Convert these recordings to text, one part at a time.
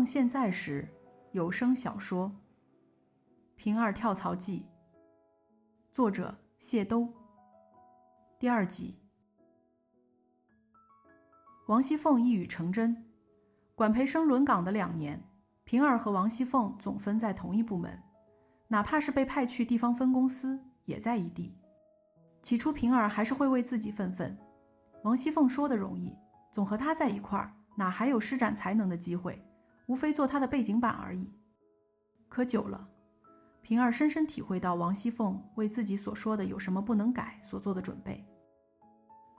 梦现在时》有声小说《平儿跳槽记》，作者谢兜，第2集。王熙凤一语成真，管培生轮岗的2年，平儿和王熙凤总分在同一部门，哪怕是被派去地方分公司，也在一地。起初平儿还是会为自己愤愤，王熙凤说的容易，总和她在一块儿，哪还有施展才能的机会，无非做她的背景板而已。可久了，平儿深深体会到王熙凤为自己所说的有什么不能改所做的准备。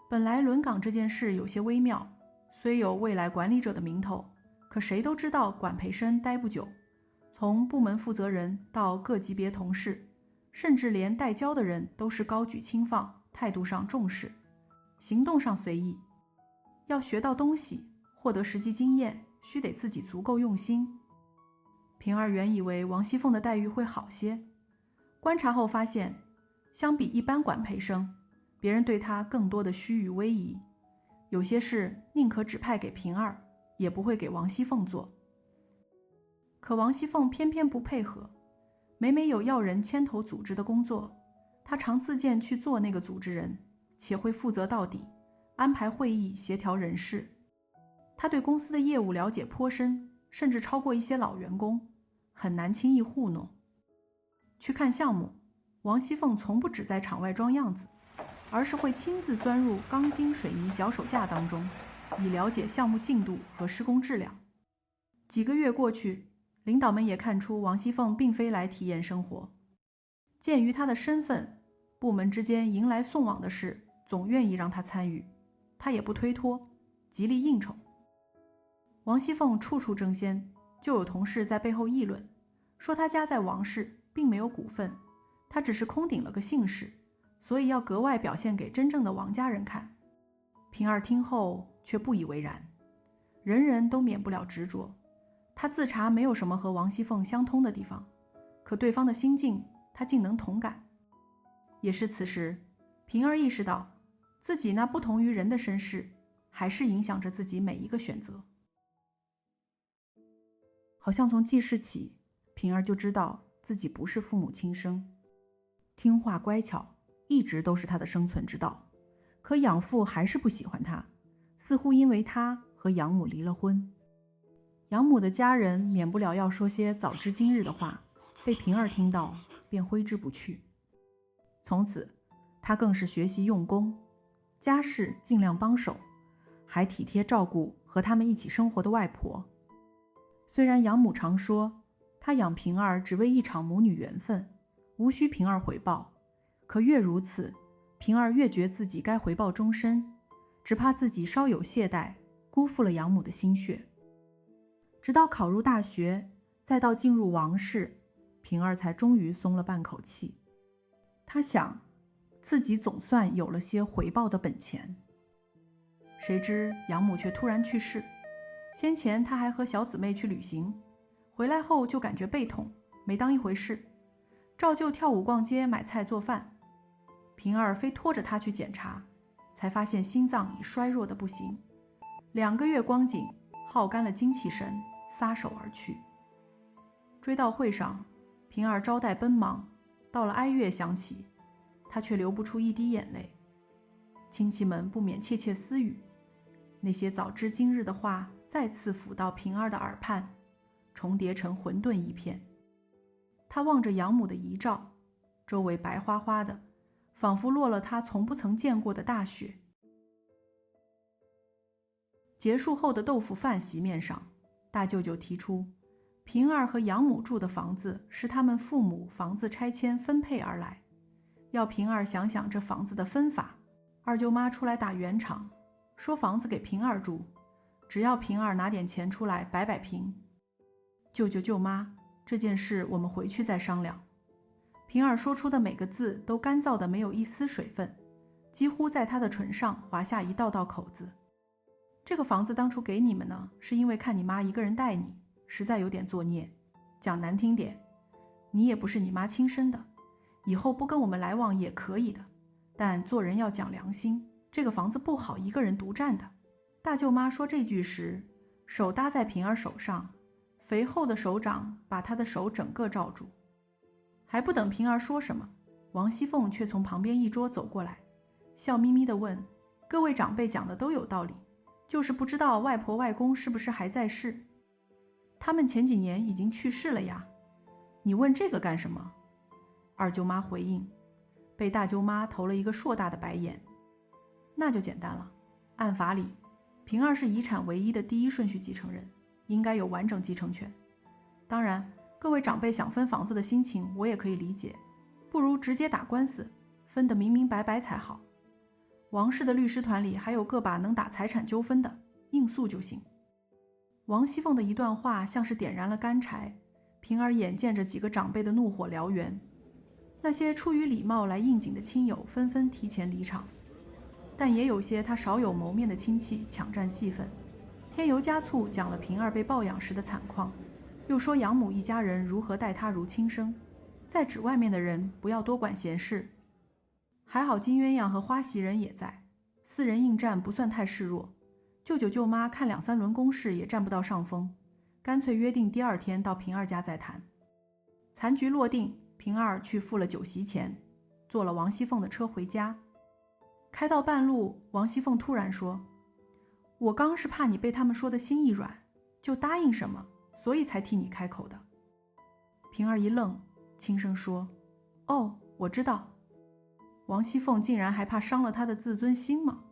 本来轮岗这件事有些微妙，虽有未来管理者的名头，可谁都知道管培生待不久，从部门负责人到各级别同事，甚至连带教的人都是高举轻放，态度上重视，行动上随意。要学到东西，获得实际经验，须得自己足够用心。平儿原以为王熙凤的待遇会好些，观察后发现，相比一般管培生，别人对她更多的虚与委蛇，有些事宁可指派给平儿，也不会给王熙凤做。可王熙凤偏偏不配合，每每有要人牵头组织的工作，她常自荐去做那个组织人，且会负责到底，安排会议，协调人事。她对公司的业务了解颇深，甚至超过一些老员工，很难轻易糊弄。去看项目，王熙凤从不只在场外装样子，而是会亲自钻入钢筋水泥脚手架当中，以了解项目进度和施工质量。几个月过去，领导们也看出王熙凤并非来体验生活。鉴于她的身份，部门之间迎来送往的事总愿意让她参与，她也不推脱，极力应酬。王熙凤处处争先，就有同事在背后议论，说她家在王氏，并没有股份，她只是空顶了个姓氏，所以要格外表现给真正的王家人看。平儿听后却不以为然，人人都免不了执着，她自查没有什么和王熙凤相通的地方，可对方的心境她竟能同感。也是此时，平儿意识到自己那不同于人的身世，还是影响着自己每一个选择。好像从记事起，平儿就知道自己不是父母亲生，听话乖巧一直都是她的生存之道。可养父还是不喜欢她，似乎因为她和养母离了婚。养母的家人免不了要说些早知今日的话，被平儿听到便挥之不去。从此她更是学习用功，家事尽量帮手，还体贴照顾和他们一起生活的外婆。虽然养母常说她养平儿只为一场母女缘分，无需平儿回报，可越如此，平儿越觉自己该回报终身，只怕自己稍有懈怠，辜负了养母的心血。直到考入大学，再到进入王氏，平儿才终于松了半口气。她想，自己总算有了些回报的本钱。谁知养母却突然去世，先前她还和小姊妹去旅行，回来后就感觉背痛，没当一回事，照旧跳舞、逛街、买菜、做饭。平儿非拖着她去检查，才发现心脏已衰弱的不行，2个月光景，耗干了精气神，撒手而去。追悼会上，平儿招待奔忙，到了哀乐响起，她却流不出一滴眼泪。亲戚们不免窃窃私语，那些早知今日的话再次抚到平儿的耳畔，重叠成混沌一片。她望着养母的遗照，周围白花花的，仿佛落了她从不曾见过的大雪。结束后的豆腐饭席面上，大舅舅提出，平儿和养母住的房子是他们父母房子拆迁分配而来，要平儿想想这房子的分法。二舅妈出来打圆场，说房子给平儿住，只要平儿拿点钱出来摆摆平。舅舅舅妈，这件事我们回去再商量。平儿说出的每个字都干燥的没有一丝水分，几乎在她的唇上划下一道道口子。这个房子当初给你们呢，是因为看你妈一个人带你，实在有点作孽。讲难听点，你也不是你妈亲生的，以后不跟我们来往也可以的，但做人要讲良心，这个房子不好一个人独占的。大舅妈说这句时，手搭在平儿手上，肥厚的手掌把他的手整个罩住。还不等平儿说什么，王熙凤却从旁边一桌走过来，笑眯眯地问：各位长辈讲的都有道理，就是不知道外婆外公是不是还在世？他们前几年已经去世了呀。你问这个干什么？二舅妈回应，被大舅妈投了一个硕大的白眼。那就简单了，按法理，平儿是遗产唯一的第一顺序继承人，应该有完整继承权。当然，各位长辈想分房子的心情我也可以理解，不如直接打官司，分得明明白白才好。王氏的律师团里还有个把能打财产纠纷的，应诉就行。王熙凤的一段话像是点燃了干柴，平儿眼见着几个长辈的怒火燎原，那些出于礼貌来应景的亲友纷纷提前离场，但也有些他少有谋面的亲戚抢占戏份，添油加醋讲了平儿被抱养时的惨况，又说养母一家人如何待她如亲生，再指外面的人不要多管闲事。还好金鸳鸯和花袭人也在，四人应战不算太示弱，舅舅舅妈看2、3轮攻势也占不到上风，干脆约定第2天到平儿家再谈。残局落定，平儿去付了酒席钱，坐了王熙凤的车回家。开到半路，王熙凤突然说：我刚是怕你被他们说的心一软，就答应什么，所以才替你开口的。平儿一愣，轻声说：哦，我知道。王熙凤竟然还怕伤了他的自尊心吗？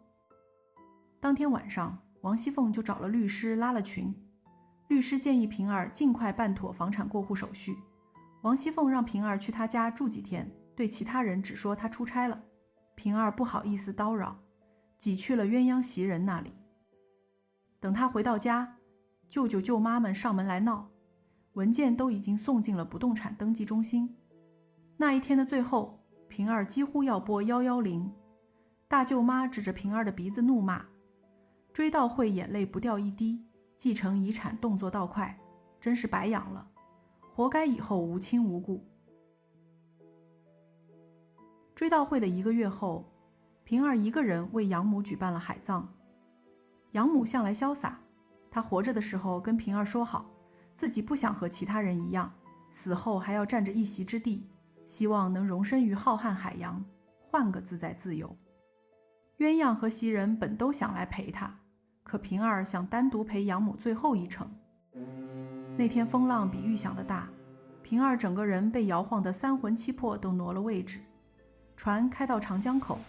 当天晚上，王熙凤就找了律师拉了群。律师建议平儿尽快办妥房产过户手续。王熙凤让平儿去他家住几天，对其他人只说她出差了。平儿不好意思叨扰，挤去了鸳鸯袭人那里。等他回到家，舅舅舅妈们上门来闹，文件都已经送进了不动产登记中心。那一天的最后，平儿几乎要拨110，大舅妈指着平儿的鼻子怒骂：追悼会眼泪不掉一滴，继承遗产动作倒快，真是白养了，活该以后无亲无故。追悼会的1个月后，平儿一个人为养母举办了海葬。养母向来潇洒，她活着的时候跟平儿说好，自己不想和其他人一样，死后还要占着一席之地，希望能容身于浩瀚海洋，换个自在自由。鸳鸯和袭人本都想来陪她，可平儿想单独陪养母最后一程。那天风浪比预想的大，平儿整个人被摇晃得3魂7魄都挪了位置。船开到长江口，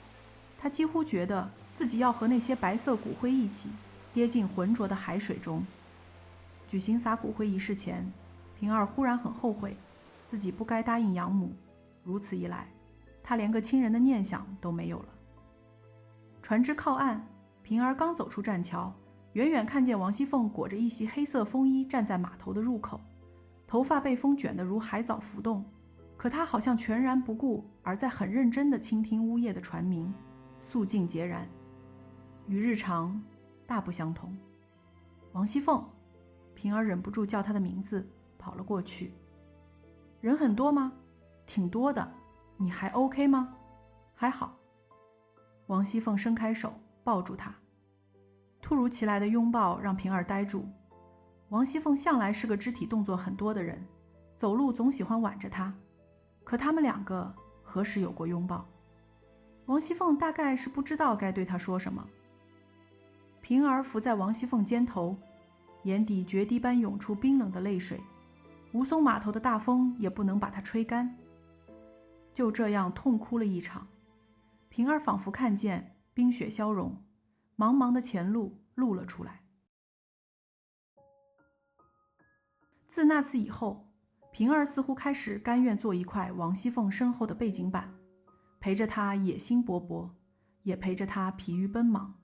她几乎觉得自己要和那些白色骨灰一起跌进浑浊的海水中。举行撒骨灰仪式前，平儿忽然很后悔自己不该答应养母，如此一来，她连个亲人的念想都没有了。船只靠岸，平儿刚走出栈桥，远远看见王熙凤裹着一袭黑色风衣站在码头的入口，头发被风卷得如海藻浮动，可她好像全然不顾，而在很认真地倾听呜咽的船鸣，肃静孑然，与日常大不相同。王熙凤，平儿忍不住叫她的名字，跑了过去。人很多吗？挺多的。你还 OK 吗？还好。王熙凤伸开手抱住她，突如其来的拥抱让平儿呆住。王熙凤向来是个肢体动作很多的人，走路总喜欢挽着她，可他们2个何时有过拥抱？王熙凤大概是不知道该对她说什么。平儿伏在王熙凤肩头，眼底决堤般涌出冰冷的泪水，吴淞码头的大风也不能把她吹干。就这样痛哭了一场。平儿仿佛看见冰雪消融，茫茫的前路露了出来。自那次以后，平儿似乎开始甘愿做一块王熙凤身后的背景板，陪着她野心勃勃，也陪着她疲于奔忙。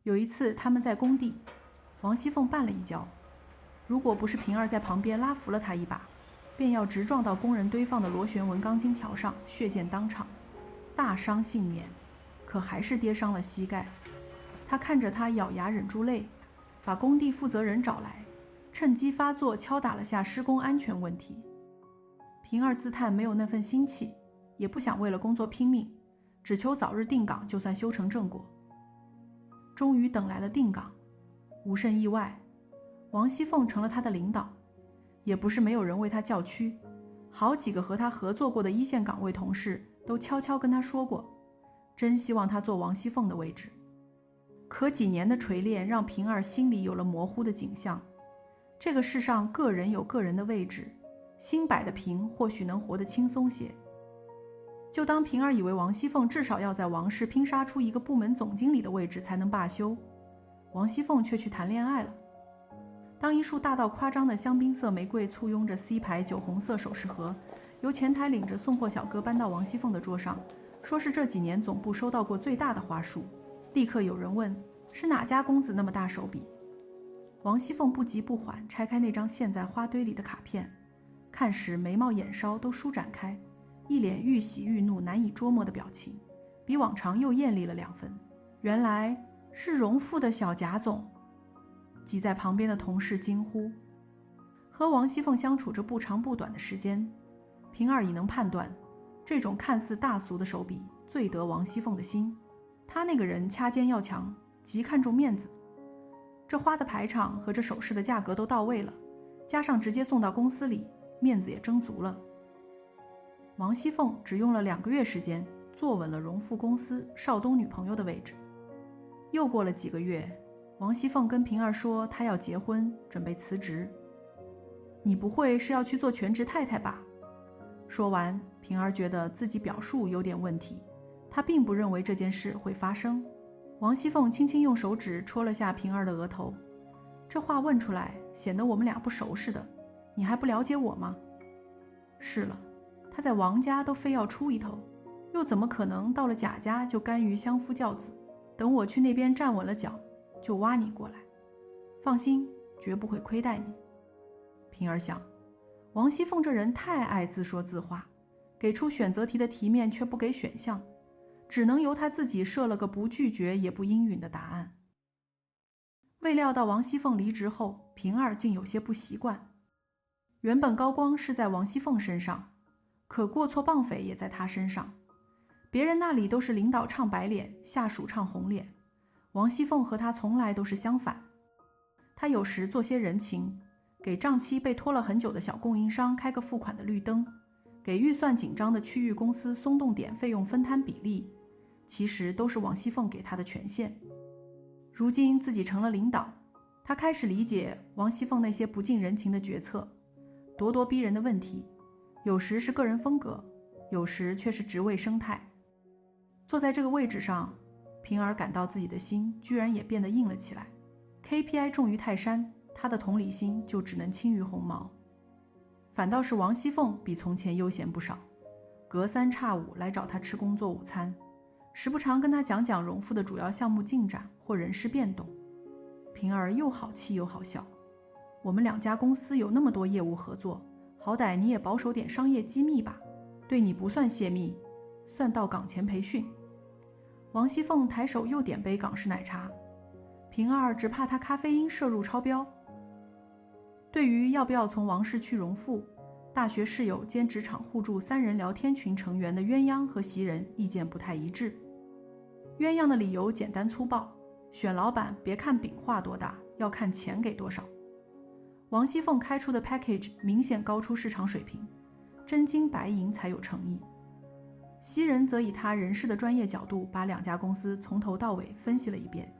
有一次他们在工地，王熙凤绊了一跤，如果不是平儿在旁边拉扶了她一把，便要直撞到工人堆放的螺旋纹钢筋条上，血溅当场，大伤幸免，可还是跌伤了膝盖。他看着她咬牙忍住泪，把工地负责人找来，趁机发作敲打了下施工安全问题。平儿自叹没有那份心气，也不想为了工作拼命，只求早日定岗，就算修成正果。终于等来了定岗，无甚意外，王熙凤成了他的领导，也不是没有人为他叫屈，好几个和他合作过的一线岗位同事都悄悄跟他说过，真希望他坐王熙凤的位置。可几年的锤炼让平儿心里有了模糊的景象，这个世上个人有个人的位置，心摆得平或许能活得轻松些。就当平儿以为王熙凤至少要在王氏拼杀出一个部门总经理的位置才能罢休，王熙凤却去谈恋爱了。当一束大到夸张的香槟色玫瑰簇拥着 C 牌酒红色首饰盒由前台领着送货小哥搬到王熙凤的桌上，说是这几年总部收到过最大的花束，立刻有人问是哪家公子那么大手笔。王熙凤不急不缓拆开那张陷在花堆里的卡片，看时眉毛眼梢都舒展开，一脸愈喜愈怒难以捉摸的表情，比往常又艳丽了2分。原来是荣富的小贾总。挤在旁边的同事惊呼。和王熙凤相处这不长不短的时间，平儿已能判断，这种看似大俗的手笔最得王熙凤的心。她那个人掐尖要强，极看重面子，这花的排场和这首饰的价格都到位了，加上直接送到公司里，面子也争足了。王熙凤只用了2个月时间坐稳了荣富公司少东女朋友的位置。又过了几个月，王熙凤跟平儿说她要结婚，准备辞职。你不会是要去做全职太太吧？说完，平儿觉得自己表述有点问题，她并不认为这件事会发生。王熙凤轻轻用手指戳了下平儿的额头，这话问出来显得我们俩不熟似的，你还不了解我吗？是了，他在王家都非要出一头，又怎么可能到了贾家就甘于相夫教子？等我去那边站稳了脚，就挖你过来，放心，绝不会亏待你。平儿想，王熙凤这人太爱自说自话，给出选择题的题面却不给选项，只能由她自己设了个不拒绝也不应允的答案。未料到王熙凤离职后，平儿竟有些不习惯。原本高光是在王熙凤身上，可过错棒匪也在她身上。别人那里都是领导唱白脸，下属唱红脸，王熙凤和她从来都是相反。她有时做些人情，给账期被拖了很久的小供应商开个付款的绿灯，给预算紧张的区域公司松动点费用分摊比例，其实都是王熙凤给她的权限。如今自己成了领导，她开始理解王熙凤那些不近人情的决策，咄咄逼人的问题，有时是个人风格，有时却是职位生态。坐在这个位置上，平儿感到自己的心居然也变得硬了起来。KPI 重于泰山，她的同理心就只能轻于鸿毛。反倒是王熙凤比从前悠闲不少，隔3差5来找她吃工作午餐，时不常跟她讲讲荣富的主要项目进展或人事变动。平儿又好气又好笑，我们2家公司有那么多业务合作，好歹你也保守点商业机密吧，对你不算泄密，算到岗前培训。王熙凤抬手又点杯港式奶茶，平儿只怕她咖啡因摄入超标。对于要不要从王氏去荣富，大学室友兼职场互助3人聊天群成员的鸳鸯和袭人意见不太一致。鸳鸯的理由简单粗暴，选老板别看饼画多大，要看钱给多少。王熙凤开出的 package 明显高出市场水平，真金白银才有诚意。袭人则以他人事的专业角度把2家公司从头到尾分析了一遍，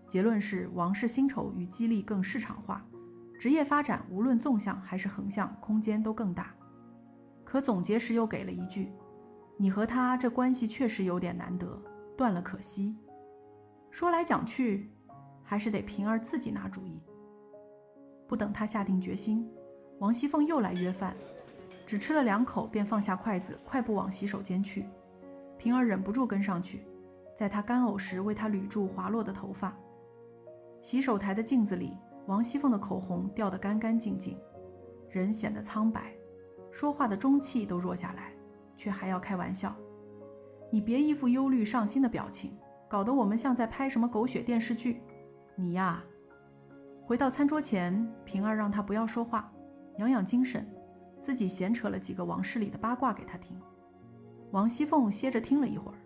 结论是王氏薪酬与激励更市场化，职业发展无论纵向还是横向空间都更大。可总结时又给了一句，你和他这关系确实有点难得，断了可惜。说来讲去，还是得平儿自己拿主意。不等他下定决心，王熙凤又来约饭，只吃了2口便放下筷子，快步往洗手间去。平儿忍不住跟上去，在他干呕时为他捋住滑落的头发。洗手台的镜子里，王熙凤的口红掉得干干净净，人显得苍白，说话的中气都弱下来，却还要开玩笑。你别一副忧虑上心的表情，搞得我们像在拍什么狗血电视剧。你呀。回到餐桌前，平儿让他不要说话，养养精神，自己闲扯了几个王室里的八卦给他听。王熙凤歇着听了一会儿，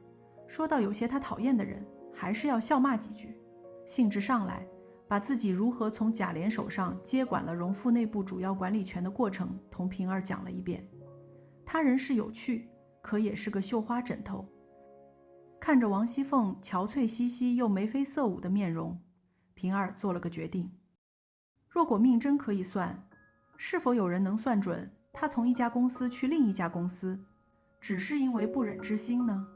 说到有些他讨厌的人，还是要笑骂几句。兴致上来，把自己如何从贾琏手上接管了荣富内部主要管理权的过程同平儿讲了一遍。他人是有趣，可也是个绣花枕头。看着王熙凤憔悴兮兮又眉飞色舞的面容，平儿做了个决定：若果命真可以算，是否有人能算准他从一家公司去另一家公司，只是因为不忍之心呢？